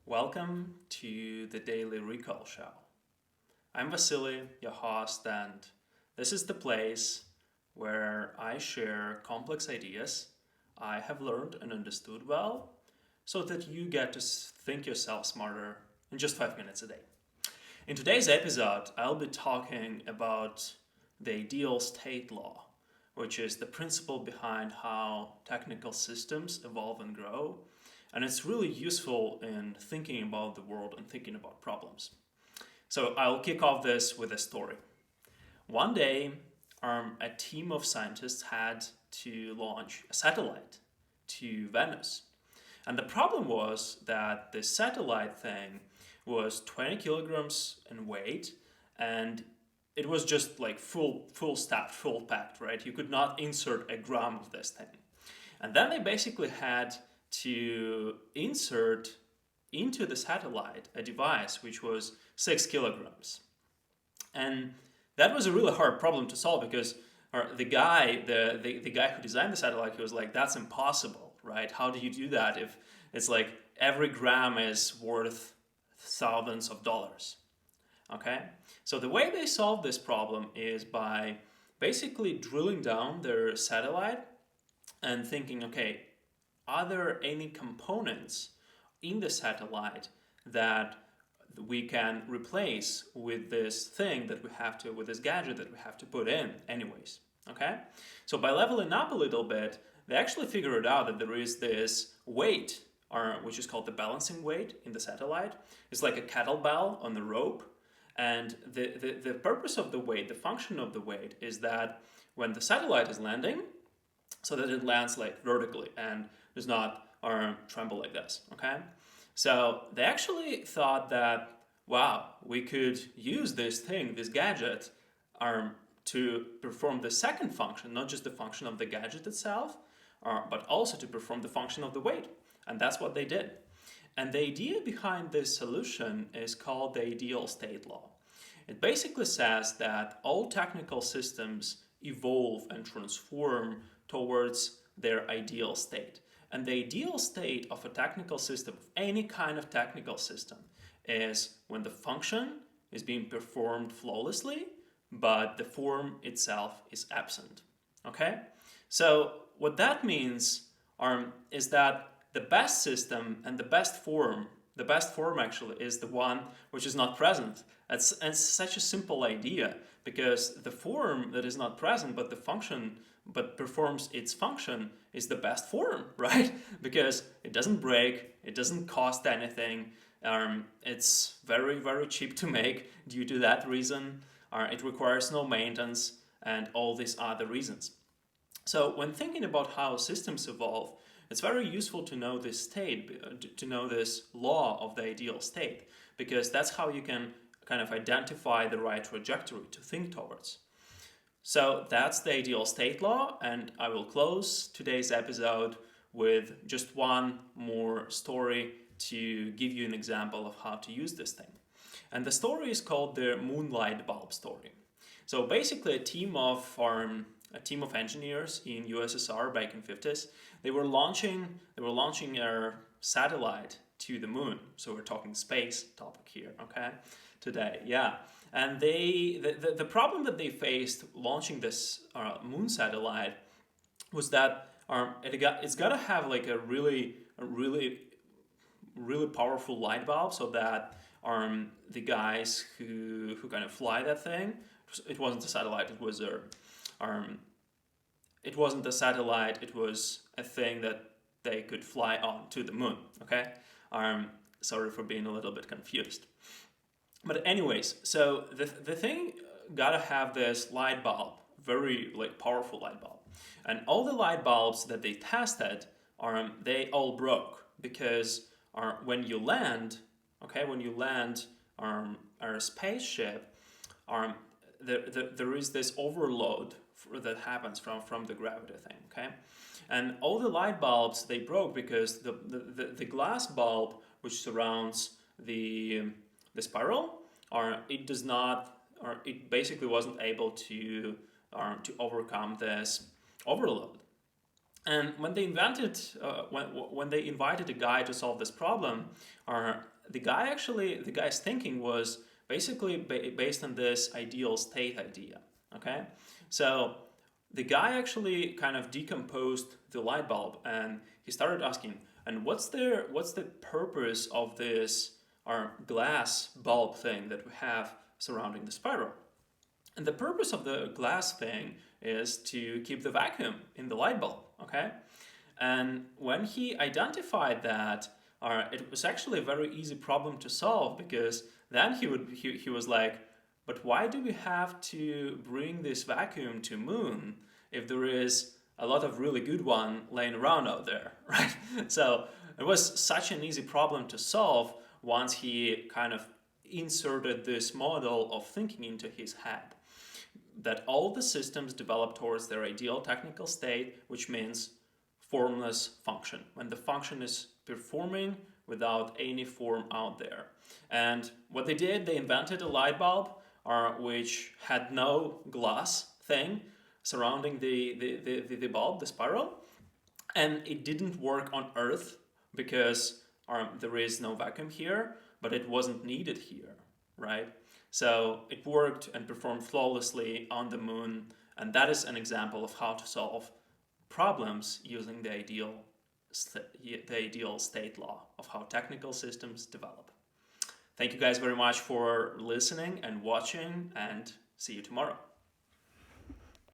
Welcome to the Daily Recall Show. I'm Vasily, your host, and this is the place where I share complex ideas I have learned and understood well so that you get to think yourself smarter in just 5 minutes a day. In today's episode, I'll be talking about the ideal state law, which is the principle behind how technical systems evolve and grow. And it's really useful in thinking about the world and thinking about problems. So I'll kick off this with a story. One day, a team of scientists had to launch a satellite to Venus. And the problem was that this satellite thing was 20 kilograms in weight, and it was just like full stuffed, full packed, right? You could not insert a gram of this thing. And then they basically had to insert into the satellite a device which was 6 kilograms. And that was a really hard problem to solve because the guy who designed the satellite, he was like, that's impossible, right? How do you do that if it's like every gram is worth thousands of dollars? Okay, so the way they solved this problem is by basically drilling down their satellite and thinking, okay, are there any components in the satellite that we can replace with this thing that we have to, with this gadget that we have to put in anyways? Okay, so by leveling up a little bit, they actually figured out that there is this weight, which is called the balancing weight in the satellite. It's like a kettlebell on the rope. And the purpose of the weight, the function of the weight, is that when the satellite is landing, so that it lands like vertically and does not tremble like this, okay? So they actually thought that, wow, we could use this thing, this gadget, to perform the second function, not just the function of the gadget itself, but also to perform the function of the weight. And that's what they did. And the idea behind this solution is called the ideal state law. It basically says that all technical systems evolve and transform towards their ideal state. And the ideal state of a technical system, of any kind of technical system, is when the function is being performed flawlessly, but the form itself is absent. Okay? So what that means is that the best system and the best form actually is the one which is not present. It's such a simple idea because the form that is not present but the function but performs its function is the best form, right? Because it doesn't break, it doesn't cost anything, it's very, very cheap to make due to that reason, it requires no maintenance and all these other reasons. So when thinking about how systems evolve, it's very useful to know this state, to know this law of the ideal state, because that's how you can kind of identify the right trajectory to think towards. So that's the ideal state law, and I will close today's episode with just one more story to give you an example of how to use this thing. And the story is called the Lightbulb story. So basically a team of engineers in USSR back in 50s, they were launching a satellite to the moon. So we're talking space topic here, okay, today, yeah. And the problem that they faced launching this moon satellite was that it's got to have like a really powerful light bulb so that the guys who kind of fly that thing, it wasn't a satellite, it was it wasn't a satellite, it was a thing that they could fly on to the moon, okay? Sorry for being a little bit confused. But anyways, so the thing gotta have this light bulb, very like powerful light bulb. And all the light bulbs that they tested, they all broke because when you land our spaceship, there is this overload that happens from the gravity thing, okay? And all the light bulbs, they broke because the glass bulb which surrounds the spiral, it basically wasn't able to overcome this overload. And when they invented, when they invited a guy to solve this problem, the guy's thinking was basically based on this ideal state idea. Okay, so the guy actually kind of decomposed the light bulb, and he started asking, and what's the purpose of this our glass bulb thing that we have surrounding the spiral? And the purpose of the glass thing is to keep the vacuum in the light bulb, okay? And when he identified that, it was actually a very easy problem to solve, because then he was like, but why do we have to bring this vacuum to moon if there is a lot of really good one laying around out there, right? So it was such an easy problem to solve once he kind of inserted this model of thinking into his head, that all the systems develop towards their ideal technical state, which means formless function, when the function is performing without any form out there. And what they did, they invented a light bulb which had no glass thing surrounding the bulb, the spiral, and it didn't work on Earth because there is no vacuum here, but it wasn't needed here, right? So it worked and performed flawlessly on the moon, and that is an example of how to solve problems using the ideal state law of how technical systems develop. Thank you guys very much for listening and watching, and see you tomorrow.